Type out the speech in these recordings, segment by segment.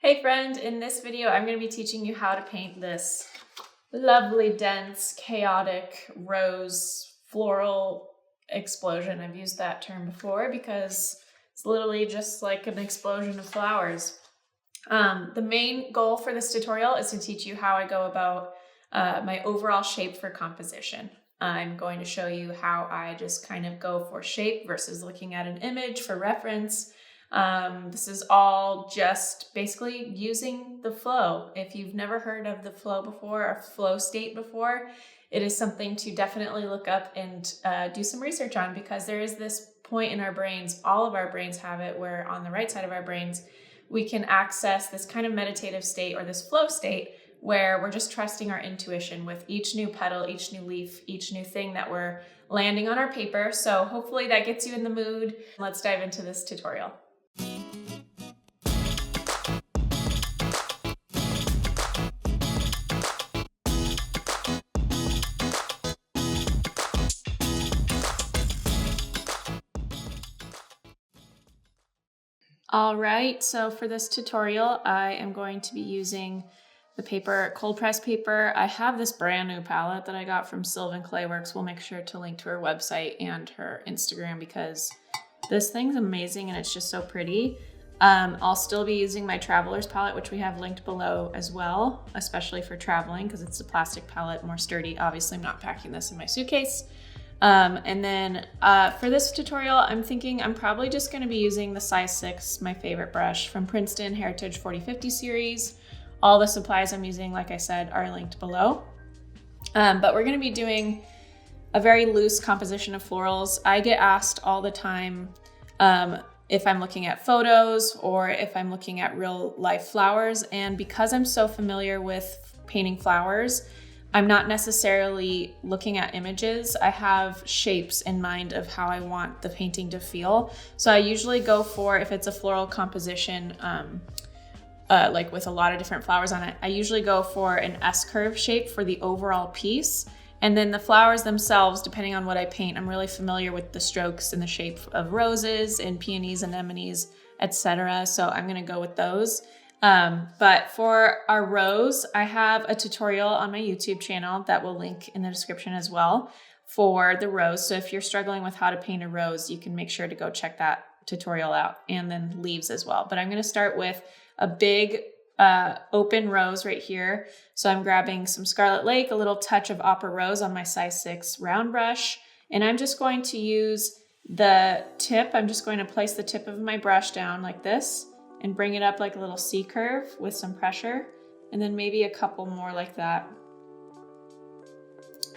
Hey friend, in this video I'm going to be teaching you how to paint this lovely, dense, chaotic rose floral explosion. I've used that term before because it's literally just like an explosion of flowers. The main goal for this tutorial is to teach you how I go about my overall shape for composition. I'm going to show you how I just kind of go for shape versus looking at an image for reference. This is all just basically using the flow. If you've never heard of the flow before or flow state before, it is something to definitely look up and do some research on, because there is this point in our brains, all of our brains have it, where on the right side of our brains, we can access this kind of meditative state or this flow state where we're just trusting our intuition with each new petal, each new leaf, each new thing that we're landing on our paper. So hopefully that gets you in the mood. Let's dive into this tutorial. All right, so for this tutorial, I am going to be using the paper, cold press paper. I have this brand new palette that I got from Sylvan Clayworks. We'll make sure to link to her website and her Instagram because this thing's amazing and it's just so pretty. I'll still be using my Traveler's palette, which we have linked below as well, especially for traveling because it's a plastic palette, more sturdy. Obviously, I'm not packing this in my suitcase. And then for this tutorial, I'm thinking I'm probably just going to be using the size 6, my favorite brush from Princeton Heritage 4050 series. All the supplies I'm using, like I said, are linked below. But we're going to be doing a very loose composition of florals. I get asked all the time if I'm looking at photos or if I'm looking at real life flowers. And because I'm so familiar with painting flowers, I'm not necessarily looking at images. I have shapes in mind of how I want the painting to feel. So I usually go for, if it's a floral composition, like with a lot of different flowers on it, I usually go for an S-curve shape for the overall piece. And then the flowers themselves, depending on what I paint, I'm really familiar with the strokes and the shape of roses and peonies, anemones, etc. So I'm gonna go with those. But for our rose, I have a tutorial on my YouTube channel that will link in the description as well for the rose. So if you're struggling with how to paint a rose, you can make sure to go check that tutorial out, and then leaves as well. But I'm going to start with a big open rose right here. So I'm grabbing some Scarlet Lake, a little touch of Opera Rose on my size 6 round brush, and I'm just going to use the tip. I'm just going to place the tip of my brush down like this and bring it up like a little C curve with some pressure, and then maybe a couple more like that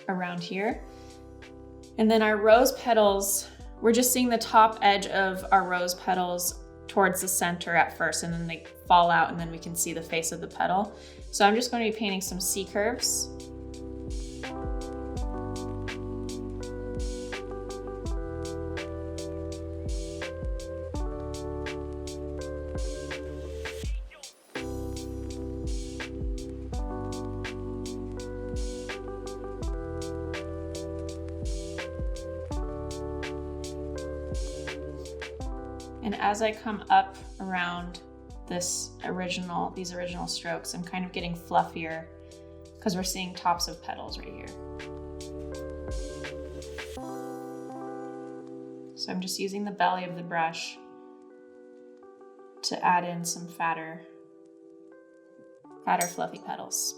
around here. And then our rose petals, we're just seeing the top edge of our rose petals towards the center at first, and then they fall out and then we can see the face of the petal. So I'm just going to be painting some C curves. And as I come up around these original strokes, I'm kind of getting fluffier because we're seeing tops of petals right here. So I'm just using the belly of the brush to add in some fatter fluffy petals.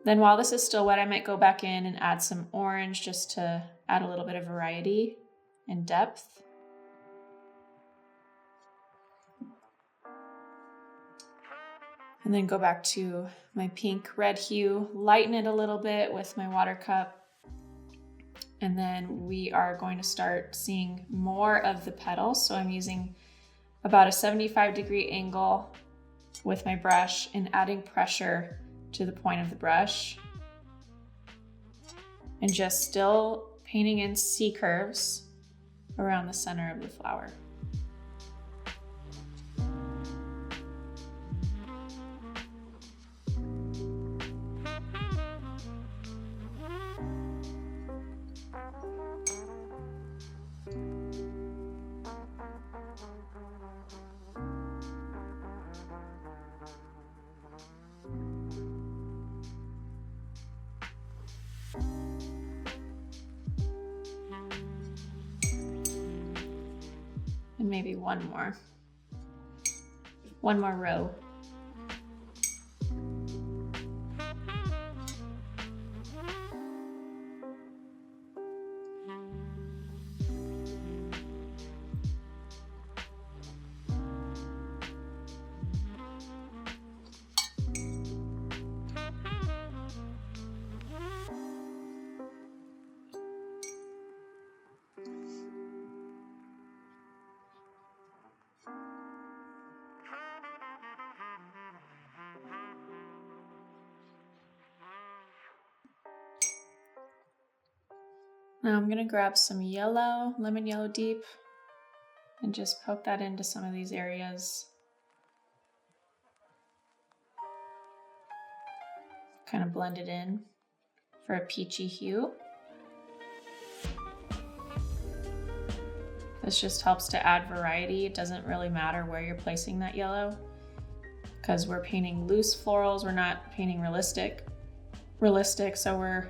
Then while this is still wet, I might go back in and add some orange just to add a little bit of variety and depth. And then go back to my pink red hue, lighten it a little bit with my water cup. And then we are going to start seeing more of the petals. So I'm using about a 75-degree angle with my brush and adding pressure to the point of the brush. And just still painting in C curves around the center of the flower. maybe one more row. Now I'm gonna grab some yellow, lemon yellow deep, and just poke that into some of these areas. Kind of blend it in for a peachy hue. This just helps to add variety. It doesn't really matter where you're placing that yellow because we're painting loose florals. We're not painting realistic, so we're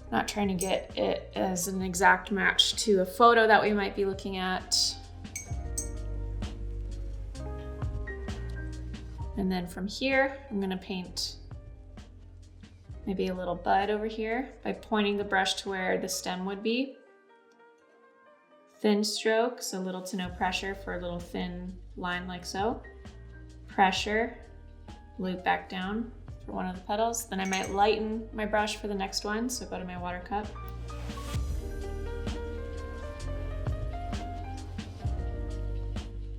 not trying to get it as an exact match to a photo that we might be looking at. And then from here, I'm gonna paint maybe a little bud over here by pointing the brush to where the stem would be. Thin stroke, so little to no pressure for a little thin line like so. Pressure, loop back down for one of the petals. Then I might lighten my brush for the next one, so go to my water cup.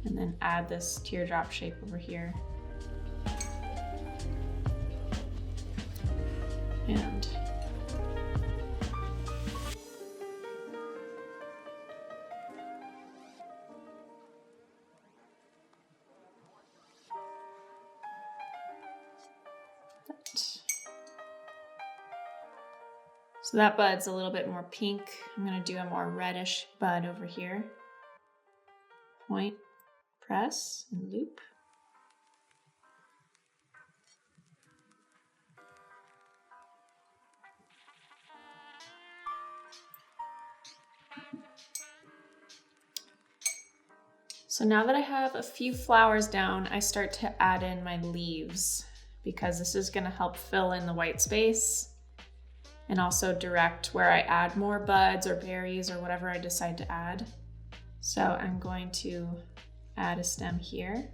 And then add this teardrop shape over here. And so that bud's a little bit more pink. I'm gonna do a more reddish bud over here. Point, press, and loop. So now that I have a few flowers down, I start to add in my leaves because this is gonna help fill in the white space and also direct where I add more buds or berries or whatever I decide to add. So I'm going to add a stem here,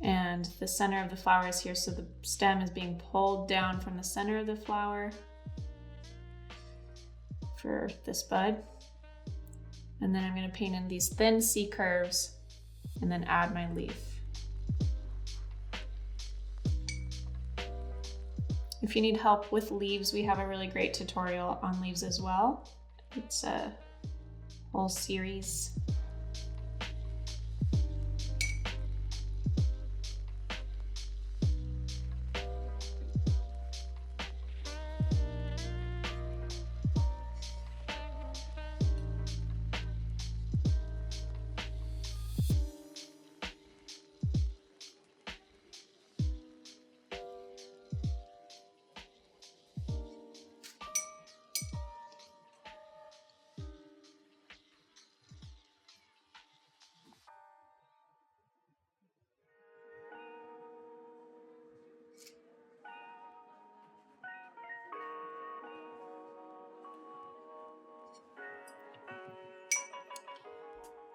and the center of the flower is here, so the stem is being pulled down from the center of the flower for this bud. And then I'm gonna paint in these thin C curves and then add my leaf. If you need help with leaves, we have a really great tutorial on leaves as well. It's a whole series.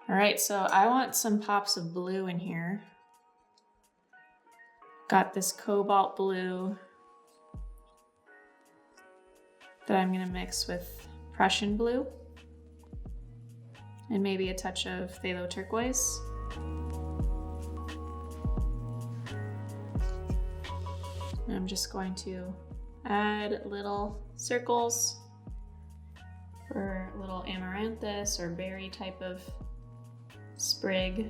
All right, so I want some pops of blue in here. Got this cobalt blue that I'm gonna mix with Prussian blue and maybe a touch of phthalo turquoise. And I'm just going to add little circles for a little amaranthus or berry type of sprig.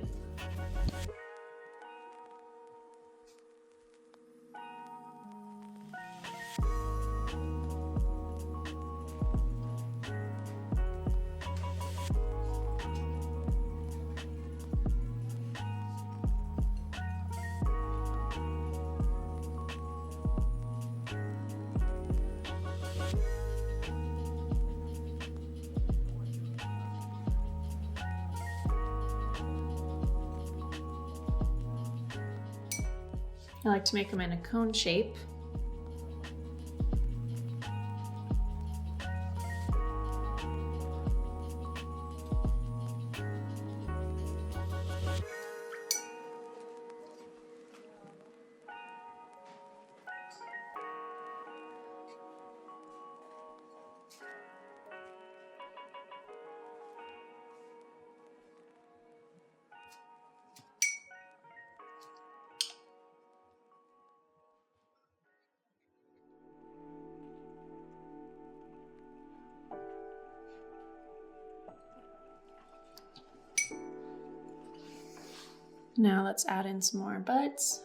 I like to make them in a cone shape. Now let's add in some more buds.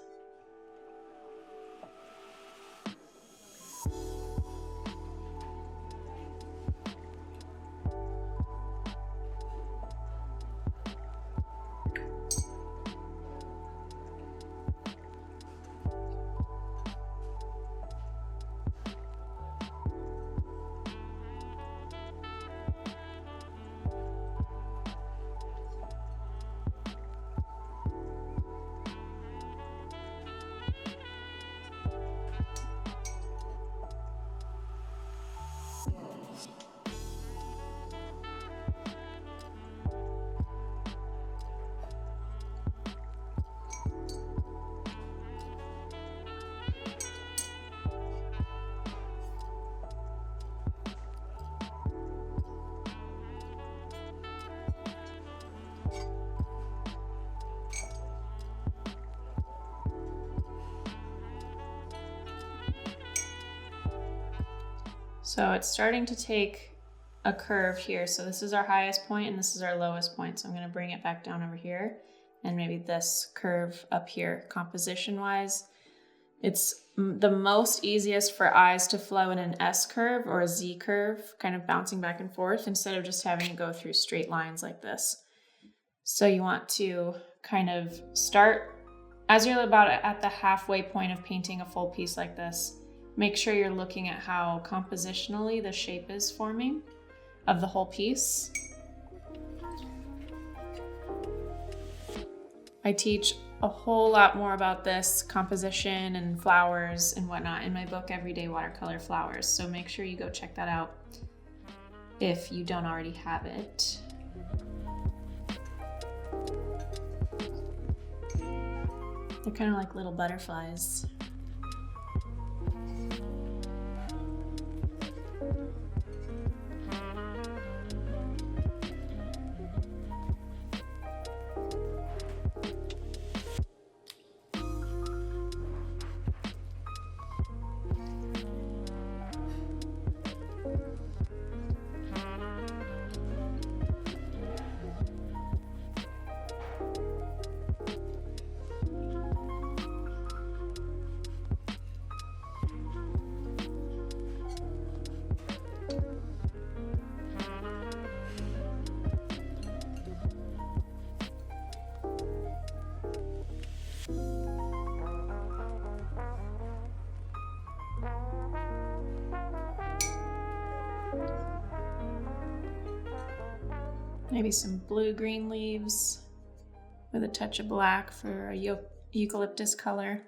So it's starting to take a curve here. So this is our highest point and this is our lowest point. So I'm going to bring it back down over here and maybe this curve up here. Composition wise, it's the most easiest for eyes to flow in an S curve or a Z curve, kind of bouncing back and forth instead of just having to go through straight lines like this. So you want to kind of start as you're about at the halfway point of painting a full piece like this. Make sure you're looking at how compositionally the shape is forming of the whole piece. I teach a whole lot more about this composition and flowers and whatnot in my book, Everyday Watercolor Flowers. So make sure you go check that out if you don't already have it. They're kind of like little butterflies. Maybe some blue-green leaves with a touch of black for a eucalyptus color.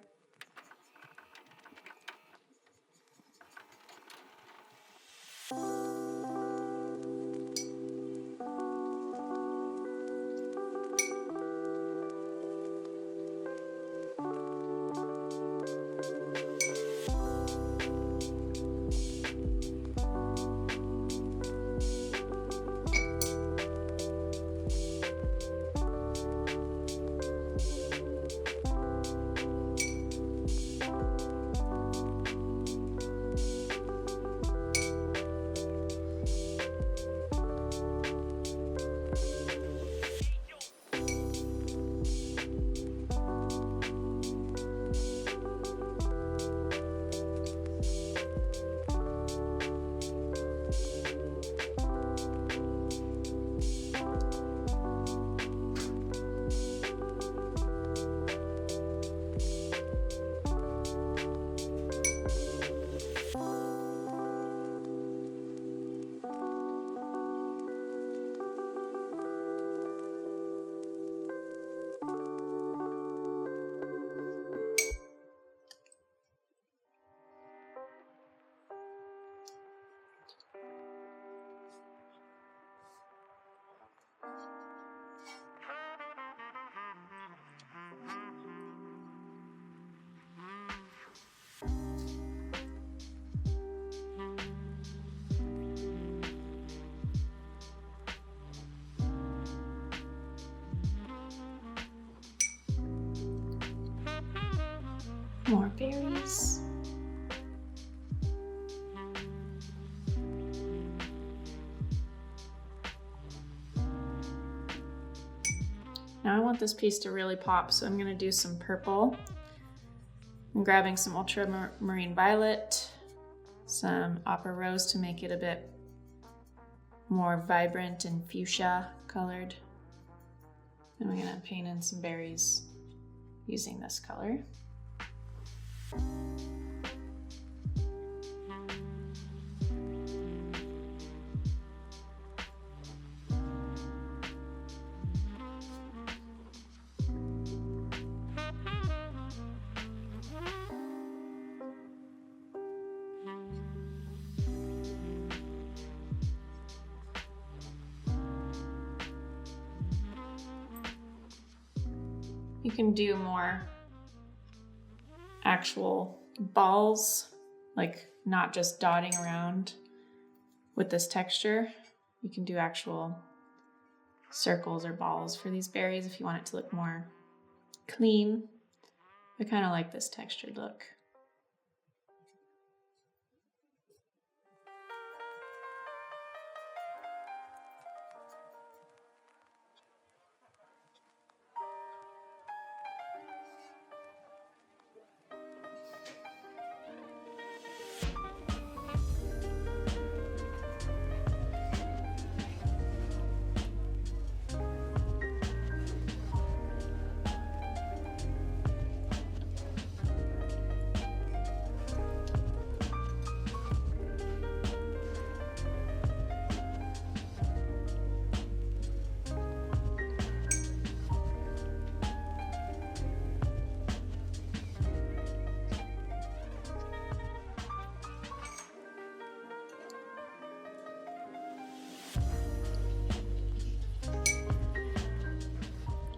More berries. Now I want this piece to really pop, so I'm going to do some purple. I'm grabbing some ultramarine violet, some opera rose to make it a bit more vibrant and fuchsia colored. And we're going to paint in some berries using this color. You can do more actual balls, like not just dotting around with this texture. You can do actual circles or balls for these berries if you want it to look more clean. I kind of like this textured look.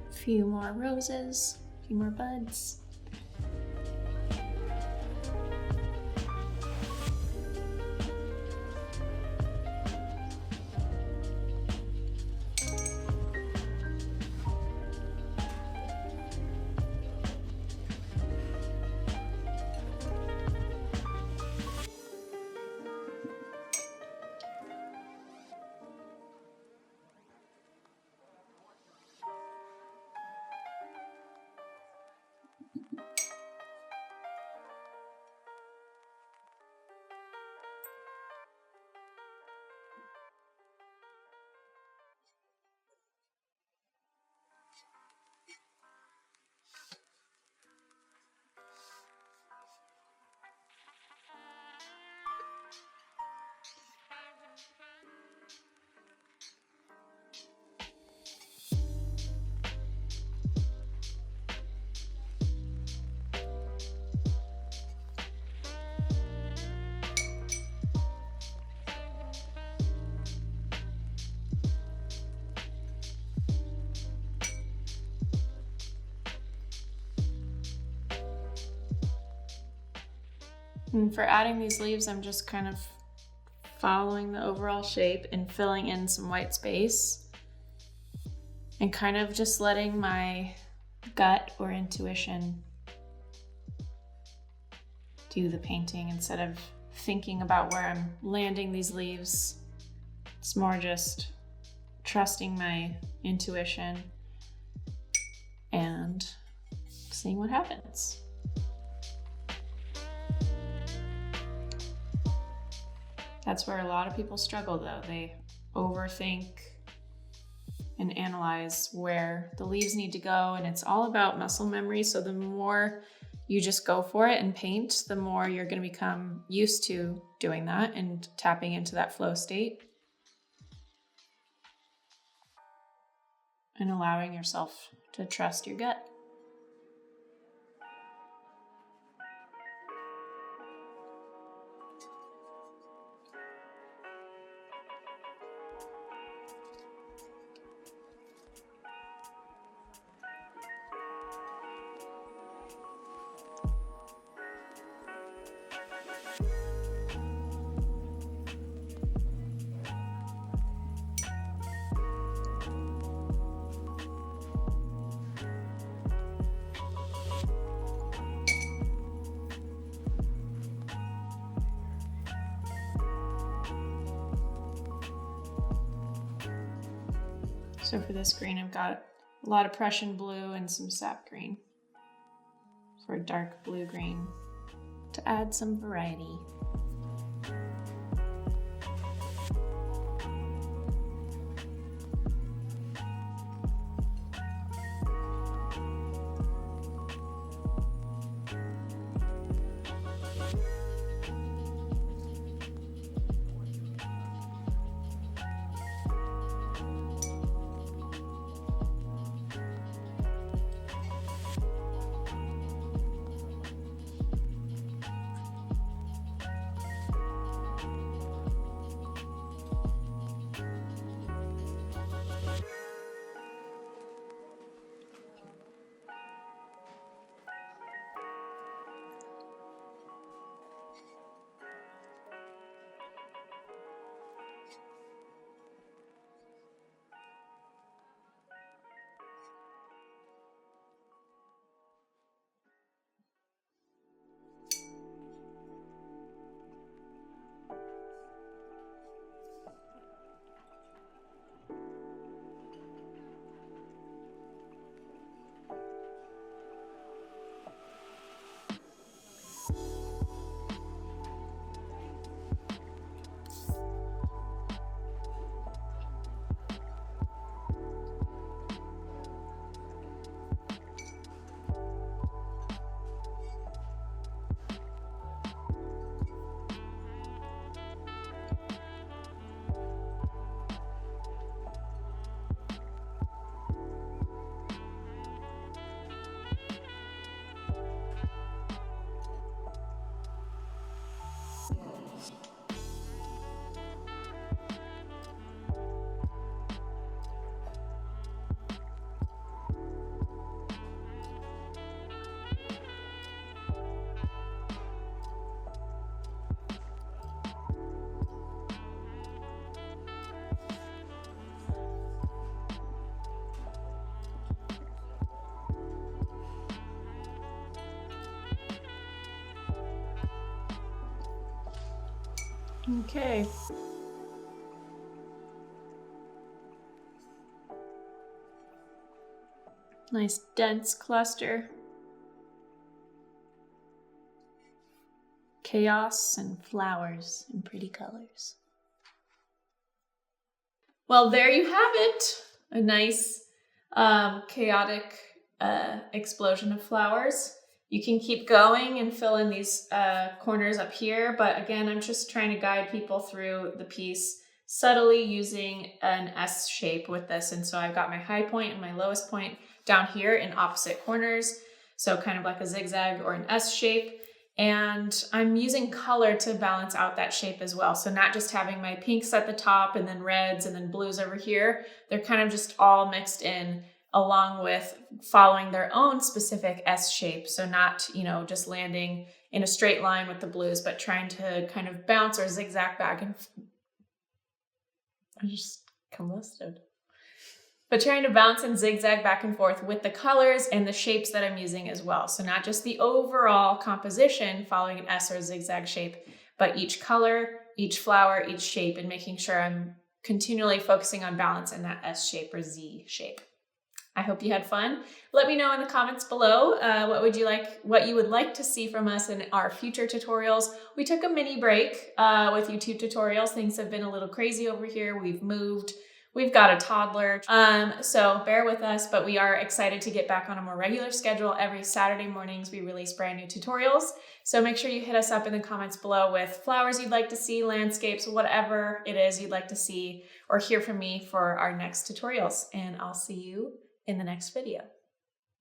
A few more roses, a few more buds. And for adding these leaves, I'm just kind of following the overall shape and filling in some white space and kind of just letting my gut or intuition do the painting instead of thinking about where I'm landing these leaves. It's more just trusting my intuition and seeing what happens. That's where a lot of people struggle though. They overthink and analyze where the leaves need to go, and it's all about muscle memory. So the more you just go for it and paint, the more you're going to become used to doing that and tapping into that flow state and allowing yourself to trust your gut. So for this green, I've got a lot of Prussian blue and some sap green for a dark blue-green to add some variety. Okay. Nice dense cluster. Chaos and flowers and pretty colors. Well, there you have it. A nice chaotic explosion of flowers. You can keep going and fill in these corners up here, but again, I'm just trying to guide people through the piece subtly using an S shape with this. And so I've got my high point and my lowest point down here in opposite corners. So kind of like a zigzag or an S shape. And I'm using color to balance out that shape as well. So not just having my pinks at the top and then reds and then blues over here. They're kind of just all mixed in along with following their own specific S shape. So not, just landing in a straight line with the blues, but trying to kind of bounce or zigzag back and I just combusted. But trying to bounce and zigzag back and forth with the colors and the shapes that I'm using as well. So not just the overall composition following an S or a zigzag shape, but each color, each flower, each shape, and making sure I'm continually focusing on balance in that S shape or Z shape. I hope you had fun. Let me know in the comments below what you would like to see from us in our future tutorials. We took a mini break with YouTube tutorials. Things have been a little crazy over here. We've moved. We've got a toddler. So bear with us, but we are excited to get back on a more regular schedule. Every Saturday mornings, we release brand new tutorials. So make sure you hit us up in the comments below with flowers you'd like to see, landscapes, whatever it is you'd like to see or hear from me for our next tutorials. And I'll see you in the next video.